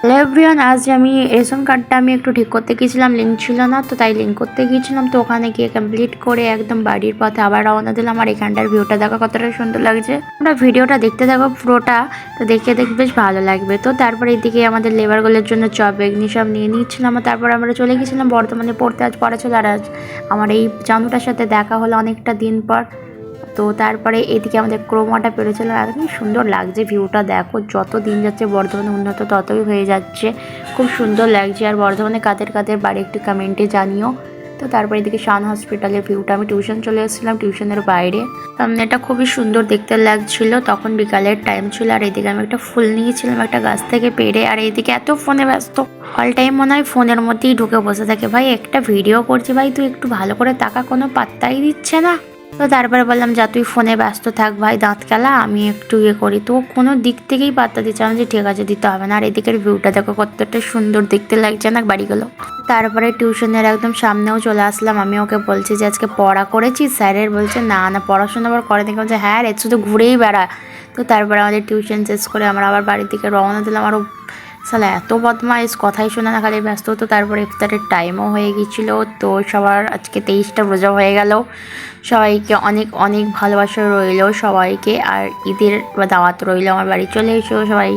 Hello everyone, আজ আমি ration কার্ডটা একটু ঠিক করতে গিয়েছিলাম, লিঙ্ক ছিল না, তো তাই লিঙ্ক করতে গিয়েছিলাম। তো ওখানে গিয়ে কমপ্লিট করে একদম বাড়ির পথে আবার রওনা দিলাম। আর এখানটার ভিউটা দেখো কতটা সুন্দর লাগছে। তোমরা ভিডিওটা দেখতে থাকো পুরোটা, তো দেখে বেশ ভালো লাগবে। তো তারপরে এদিকে আমাদের লেবারগুলোর জন্য চপ বেগনি সব নিয়ে নিচ্ছিলাম। তারপর আমরা চলে গেছিলাম বর্তমানে পড়তে। আজ পড়া ছিল, আর আজ আমার এই জানুটার সাথে দেখা হলো অনেকটা দিন পর। তো তারপরে এদিকে আমাদের ক্রোমাটা পেরেছিল, আর কি সুন্দর লাগছে ভিউটা দেখো। যত দিন যাচ্ছে বর্ধমানে উন্নত ততই হয়ে যাচ্ছে, খুব সুন্দর লাগছে। আর বর্ধমানে কাদের কাদের বাড়ি একটু কমেন্টে জানিও। তো তারপরে এদিকে শান হসপিটালের ভিউটা, আমি টিউশন চলে এসেছিলাম টিউশনের বাইরে। এটা খুবই সুন্দর দেখতে লাগছিল, তখন বিকালের টাইম ছিল। আর এদিকে আমি একটা ফুল নিয়েছিলাম একটা গাছ থেকে পেড়ে। আর এইদিকে এত ফোনে ব্যস্ত, অল টাইম মনে হয় ফোনের মধ্যেই ঢুকে বসে থাকে। ভাই একটা ভিডিও করছি, ভাই তুই একটু ভালো করে তাকা, কোনো পাত্তাই দিচ্ছে না। তো তারপরে বললাম যা তুই ফোনে ব্যস্ত থাক ভাই, দাঁত খেলা, আমি একটু করি। তো কোনো দিক থেকেই পাত্তা দিচ্ছে না যে ঠিক আছে দিতে হবে না। আর এদিকের ভিউটা দেখো কতটা সুন্দর দেখতে লাগছে না বাড়িগুলো। তারপরে টিউশনের একদম সামনেও চলে আসলাম। আমি ওকে বলছি যে আজকে পড়া করেছি, স্যারের বলছে না না পড়াশোনা আবার করে দেখে বলছে হ্যাঁ রে শুধু ঘুরেই বেড়া। তো তারপরে আমাদের টিউশন শেষ করে আমরা আবার বাড়ির দিকে রওনা দিলাম। আরও সালা এত বদমাইশ, কথাই শোনা না, খালি ব্যস্ত। তো তারপরে ইফতারের টাইমও হয়ে গিয়েছিল। তো সবার আজকে 23টা রোজা হয়ে গেল। সবাইকে অনেক অনেক ভালোবাসা রইল সবাইকে, আর ঈদের দাওয়াত রইল। আমার বাড়ি চলে এসো সবাই।